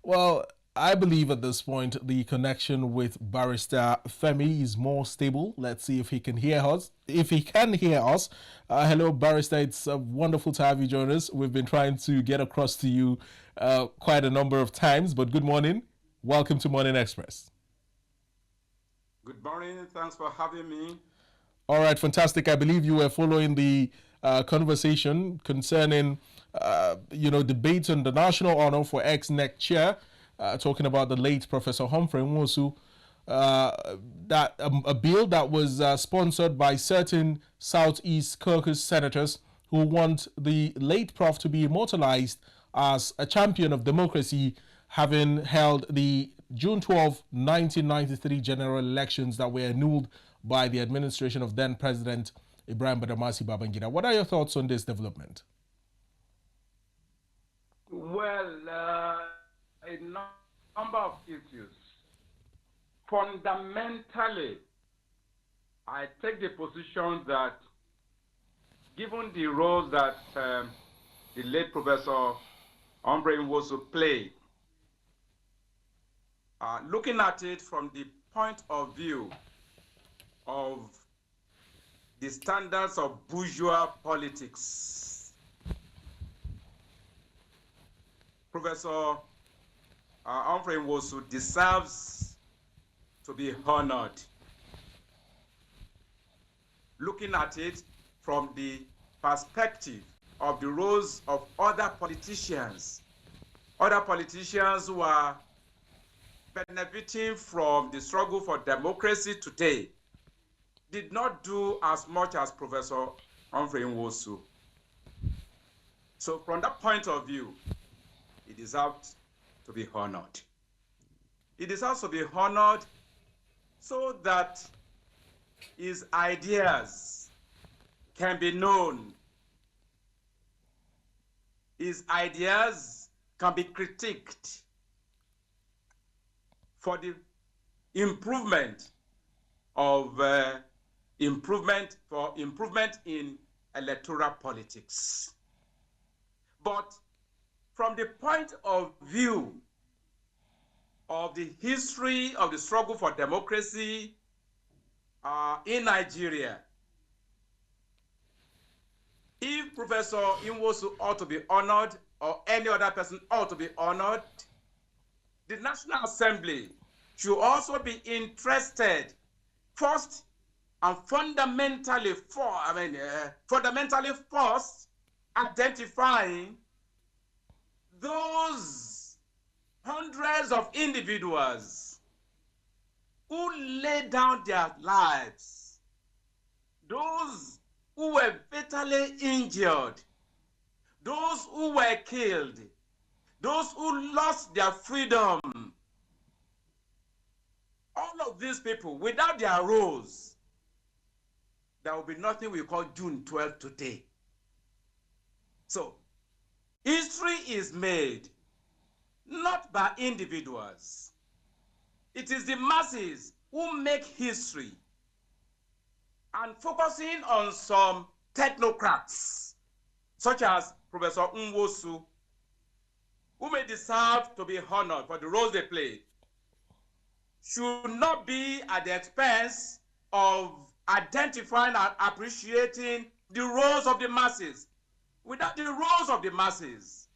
Well, I believe at this point the connection with Barrister Femi is more stable. Let's see if he can hear us. If he can hear us, hello, Barrister. It's wonderful to have you join us. We've been trying to get across to you quite a number of times, but good morning. Welcome to Morning Express. Good morning. Thanks for having me. All right, fantastic. I believe you were following the conversation concerning, debates on the national honor for ex-NEC chair, talking about the late Professor Humphrey Nwosu, that a bill that was sponsored by certain Southeast Caucus senators who want the late Prof to be immortalized as a champion of democracy, having held the June 12, 1993 general elections that were annulled by the administration of then President Ibrahim Badamasi Babangida. What are your thoughts on this development? Well, a number of issues. Fundamentally, I take the position that given the role that the late Professor Humphrey Nwosu played, looking at it from the point of view of the standards of bourgeois politics, Professor Humphrey Nwosu deserves to be honored. Looking at it from the perspective of the roles of other politicians who are benefiting from the struggle for democracy today, did not do as much as Professor Humphrey Nwosu. So from that point of view, he deserves to be honored. He deserves to be honored so that his ideas can be known. His ideas can be critiqued for the improvement of improvement in electoral politics. But from the point of view of the history of the struggle for democracy in Nigeria, if Professor Nwosu ought to be honored or any other person ought to be honored, the National Assembly should also be interested first and fundamentally first identifying those hundreds of individuals who laid down their lives, those who were fatally injured, those who were killed, those who lost their freedom. All of these people, without their roles, there will be nothing we call June 12 today. So, history is made not by individuals. It is the masses who make history. And focusing on some technocrats, such as Professor Nwosu, who may deserve to be honored for the roles they played, should not be at the expense of identifying and appreciating the roles of the masses. Without the roles of the masses,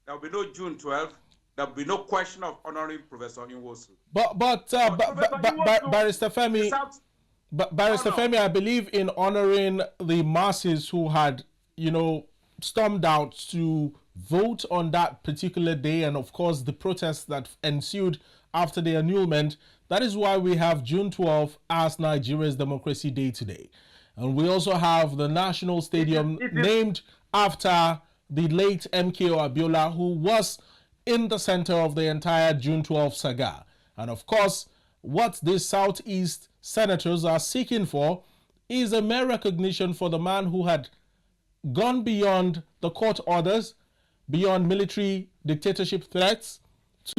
there will be no June 12th. There will be no question of honoring Professor Nwosu. Barrister Femi, Femi, I believe in honoring the masses who had, stormed out to vote on that particular day, and of course the protests that ensued after the annulment. That is why we have June 12th as Nigeria's Democracy Day today. And we also have the National Stadium named after the late MKO Abiola, who was in the center of the entire June 12th saga. And of course, what these Southeast senators are seeking for is a mere recognition for the man who had gone beyond the court orders, beyond military dictatorship threats,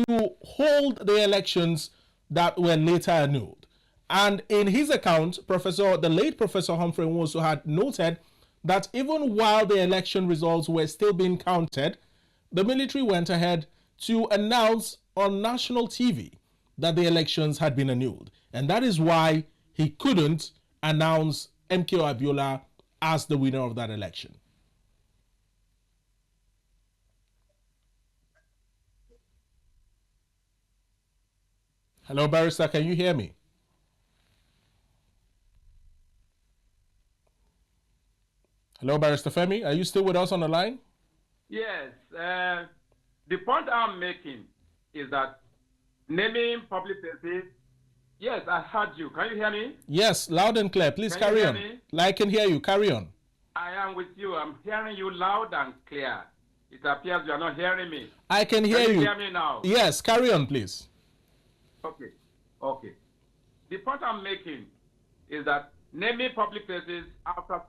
to hold the elections that were later annulled. And in his account, the late Professor Humphrey Nwosu had noted that even while the election results were still being counted, the military went ahead to announce on national TV that the elections had been annulled. And that is why he couldn't announce MKO Abiola as the winner of that election. Hello, Barrister, can you hear me? Hello, Barrister Femi, are you still with us on the line? Yes. The point I'm making is that naming public places. Yes, I heard you. Can you hear me? Yes, loud and clear. Please carry on. I can hear you. Carry on. I am with you. I'm hearing you loud and clear. It appears you are not hearing me. I can hear you. Can you hear me now? Yes, carry on, please. Okay. Okay. The point I'm making is that naming public places after,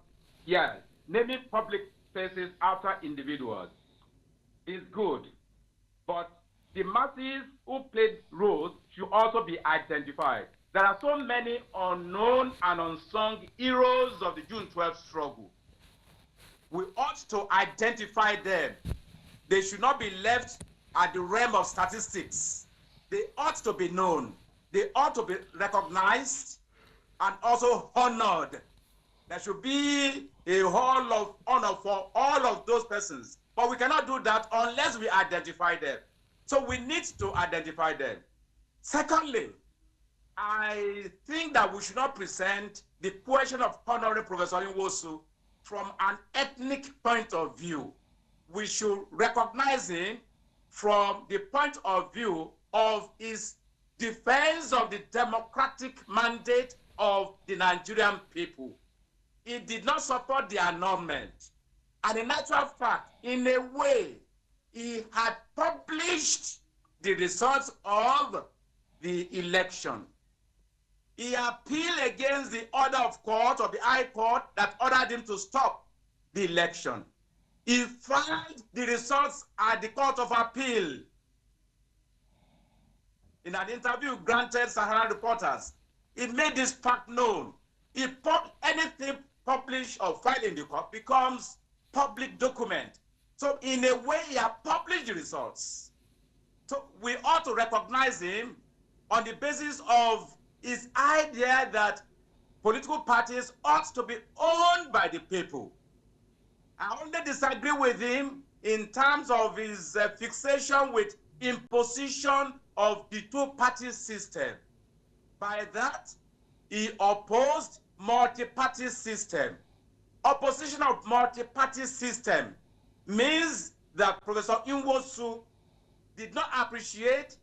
naming public places after individuals is good, but the masses who played roles should also be identified. There are so many unknown and unsung heroes of the June 12th struggle. We ought to identify them. They should not be left at the realm of statistics. They ought to be known. They ought to be recognized and also honored. There should be a hall of honor for all of those persons. But we cannot do that unless we identify them. So we need to identify them. Secondly, I think that we should not present the question of honoring Professor Nwosu from an ethnic point of view. We should recognize him from the point of view of his defense of the democratic mandate of the Nigerian people. He did not support the annulment. And in actual fact, in a way, he had published the results of the election. He appealed against the order of court of the High Court that ordered him to stop the election. He filed the results at the Court of Appeal. In an interview granted Sahara reporters, he made this fact known. Anything published or filed in the court becomes public document. So in a way, he had published the results. So we ought to recognize him on the basis of his idea that political parties ought to be owned by the people. I only disagree with him in terms of his fixation with imposition of the two-party system. By that, he opposed multi-party system. Opposition of multi-party system means that Professor Nwosu did not appreciate,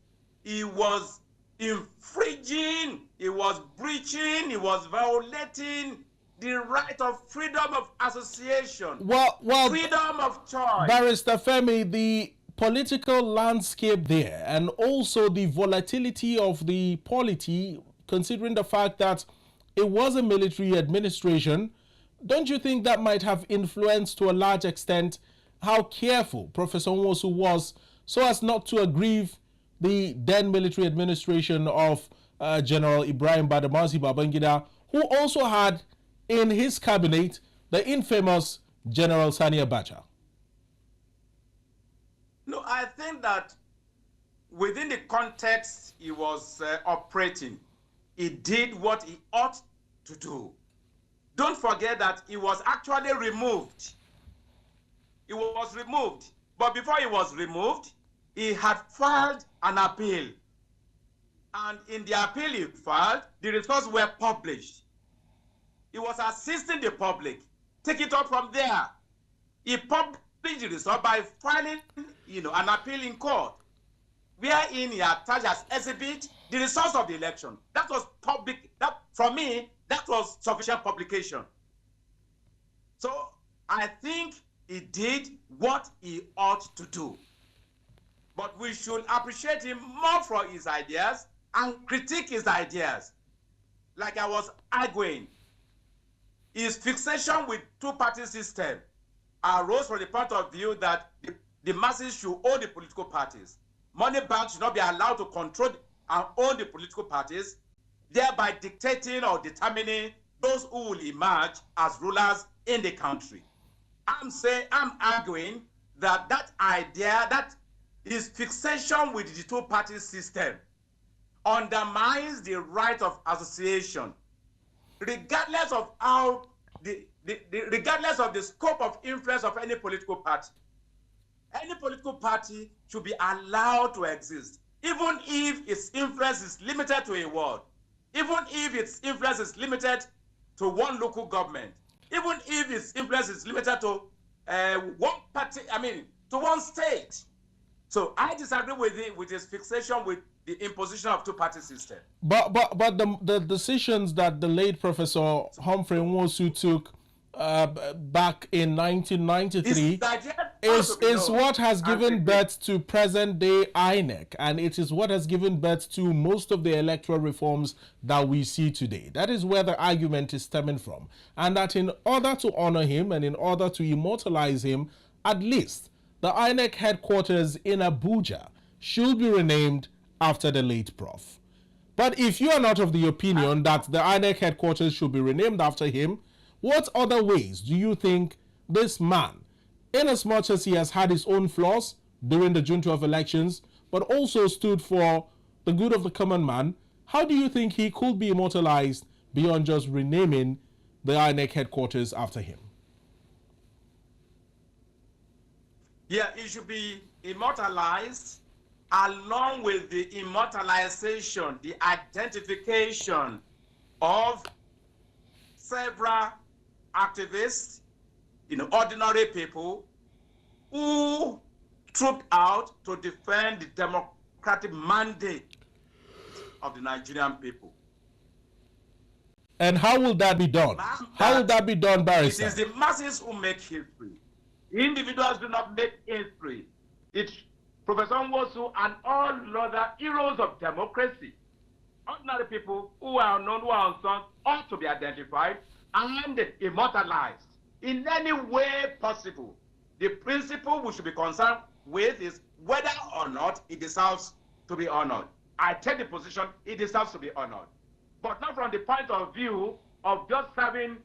he was infringing, he was breaching, he was violating the right of freedom of association, freedom of choice. Barrister Femi, the political landscape there and also the volatility of the polity, considering the fact that it was a military administration, don't you think that might have influenced to a large extent how careful Professor Nwosu was so as not to aggrieve the then military administration of General Ibrahim Badamasi Babangida, who also had in his cabinet the infamous General Sani Abacha? No, I think that within the context he was operating, he did what he ought to do. Don't forget that he was actually removed. He was removed. But before he was removed, he had filed an appeal. And in the appeal he filed, the results were published. He was assisting the public. Take it up from there. He published the result by filing, an appeal in court, wherein he attached as exhibit the results of the election. That was public. That, for me, that was sufficient publication. So I think he did what he ought to do. But we should appreciate him more for his ideas and critique his ideas. Like I was arguing, his fixation with two-party system arose from the point of view that the masses should own the political parties. Money banks should not be allowed to control and own the political parties, thereby dictating or determining those who will emerge as rulers in the country. I'm arguing that idea, that his fixation with the two-party system undermines the right of association, regardless of how regardless of the scope of influence of any political party. Any political party should be allowed to exist, even if its influence is limited to a ward, even if its influence is limited to one local government, even if its influence is limited to one party, to one state. So I disagree with his fixation with the imposition of two-party system. But the decisions that the late Professor Humphrey Nwosu took back in 1993 is what has given birth to present-day INEC, and it is what has given birth to most of the electoral reforms that we see today. That is where the argument is stemming from, and that in order to honor him and in order to immortalize him, at least the INEC headquarters in Abuja should be renamed after the late Prof. But if you are not of the opinion that the INEC headquarters should be renamed after him, what other ways do you think this man, inasmuch as he has had his own flaws during the June 12 elections, but also stood for the good of the common man, how do you think he could be immortalized beyond just renaming the INEC headquarters after him? Yeah, it should be immortalized along with the immortalization, the identification of several activists, ordinary people who trooped out to defend the democratic mandate of the Nigerian people. And how will that be done? How will that be done, Barrister? It is the masses who make history. Individuals do not make history. It's Professor Nwosu and all other heroes of democracy. Ordinary people who are unknown, who are unsung, ought to be identified and immortalized in any way possible. The principle we should be concerned with is whether or not it deserves to be honored. I take the position it deserves to be honored, but not from the point of view of just serving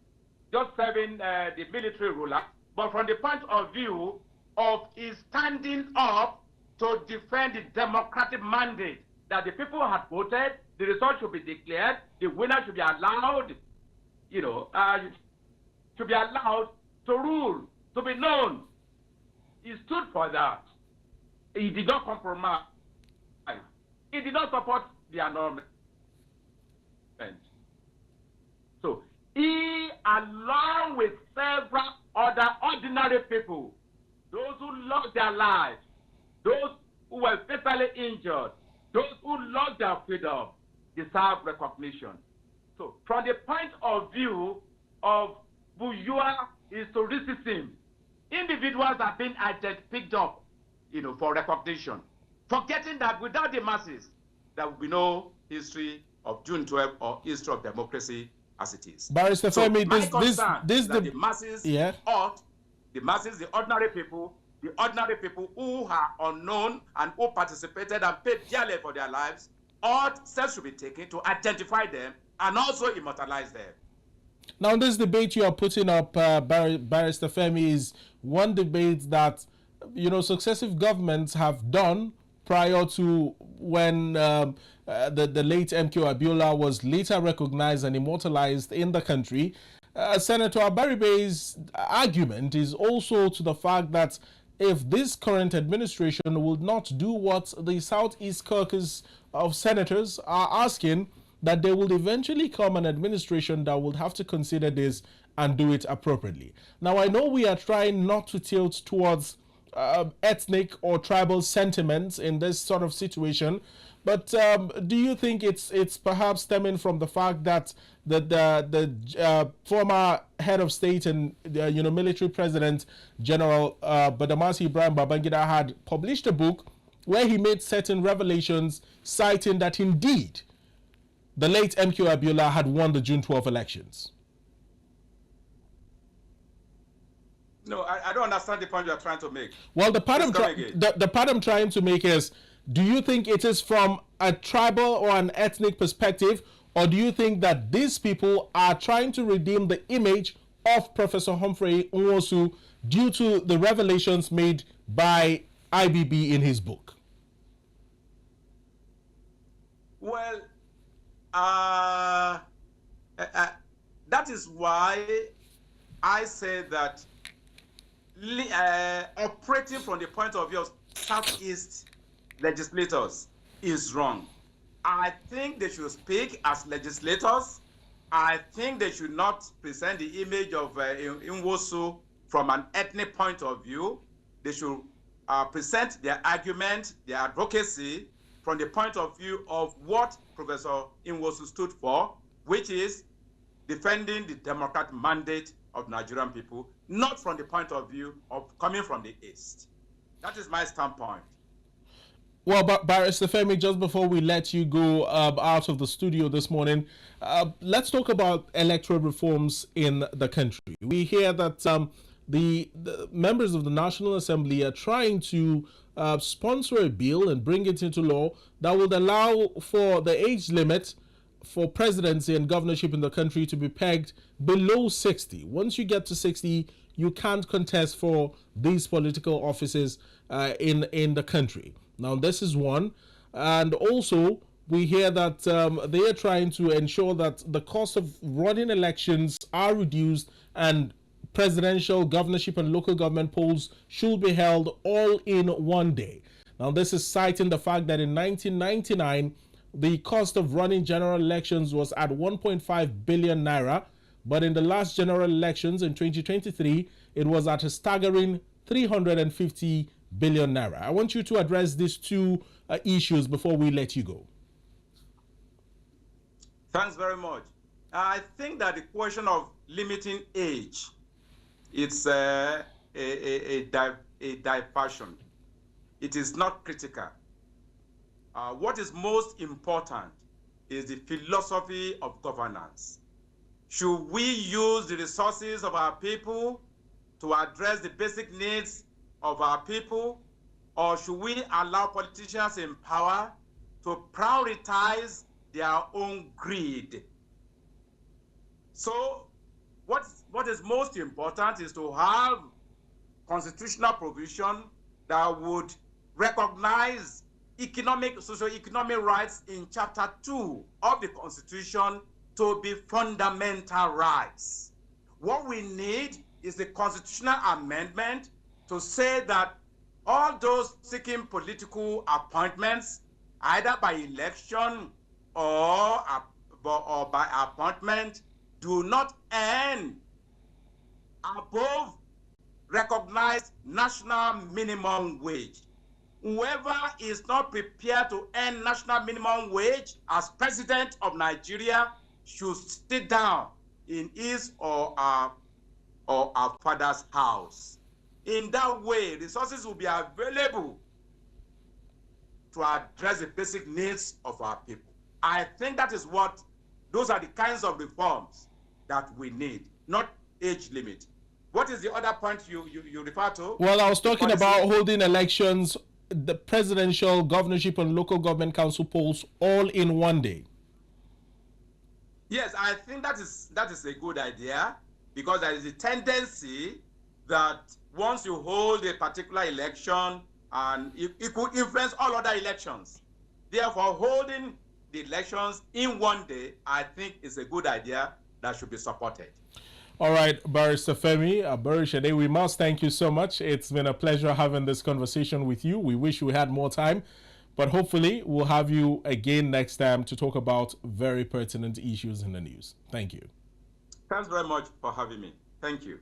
the military ruler, but from the point of view of his standing up to defend the democratic mandate that the people had voted. The result should be declared. The winner should be allowed, should be allowed to rule, to be known. He stood for that. He did not compromise. He did not support the annulment. So he, along with several other ordinary people, those who lost their lives, those who were fatally injured, those who lost their freedom, deserve recognition. So from the point of view of bourgeois historicism, individuals have been picked up, for recognition, forgetting that without the masses, there will be no history of June 12 or history of democracy as it is. Barrister Femi, the masses ought, the masses, the ordinary people who are unknown and who participated and paid dearly for their lives, ought steps should be taken to identify them and also immortalize them. Now, this debate you are putting up, Barrister Femi, is one debate that, successive governments have done prior to when the late MK Abiola was later recognized and immortalized in the country. Senator Abaribe's argument is also to the fact that if this current administration will not do what the Southeast Caucus of senators are asking, that there will eventually come an administration that will have to consider this and do it appropriately. Now, I know we are trying not to tilt towards ethnic or tribal sentiments in this sort of situation, but do you think it's perhaps stemming from the fact that the former head of state and military president General Badamasi Ibrahim Babangida had published a book where he made certain revelations citing that indeed the late MK Abiola had won the June 12 elections? No, I don't understand the point you are trying to make. Well, the part I'm trying to make is, do you think it is from a tribal or an ethnic perspective, or do you think that these people are trying to redeem the image of Professor Humphrey Nwosu due to the revelations made by IBB in his book? Well, that is why I say that operating from the point of view of Southeast legislators is wrong. I think they should speak as legislators. I think they should not present the image of Nwosu from an ethnic point of view. They should present their argument, their advocacy from the point of view of what Professor Nwosu stood for, which is defending the democratic mandate of Nigerian people, not from the point of view of coming from the East. That is my standpoint. Well, Barrister Femi, just before we let you go out of the studio this morning, let's talk about electoral reforms in the country. We hear that the members of the National Assembly are trying to sponsor a bill and bring it into law that would allow for the age limit for presidency and governorship in the country to be pegged below 60. Once you get to 60, you can't contest for these political offices in the country. Now, this is one. And also, we hear that they are trying to ensure that the cost of running elections are reduced and presidential, governorship, and local government polls should be held all in one day. Now, this is citing the fact that in 1999, the cost of running general elections was at 1.5 billion naira, but in the last general elections in 2023, it was at a staggering 350 billion naira. I want you to address these two issues before we let you go. Thanks very much. I think that the question of limiting age, it's a diversion. It is not critical. What is most important is the philosophy of governance. Should we use the resources of our people to address the basic needs of our people, or should we allow politicians in power to prioritize their own greed? So what is most important is to have constitutional provision that would recognize socio-economic rights in Chapter 2 of the Constitution to be fundamental rights. What we need is the constitutional amendment to say that all those seeking political appointments, either by election or by appointment, do not earn above recognized national minimum wage. Whoever is not prepared to earn national minimum wage as president of Nigeria should sit down in his or our father's house. In that way, resources will be available to address the basic needs of our people. I think those are the kinds of reforms that we need, not age limit. What is the other point you refer to? Well, I was talking about holding elections, the presidential, governorship, and local government council polls all in one day. Yes, I think that is a good idea, because there is a tendency that once you hold a particular election, and it could influence all other elections. Therefore, holding the elections in one day, I think, is a good idea that should be supported. All right, Barrister Femi Aborisede, we must thank you so much. It's been a pleasure having this conversation with you. We wish we had more time, but hopefully we'll have you again next time to talk about very pertinent issues in the news. Thank you. Thanks very much for having me. Thank you.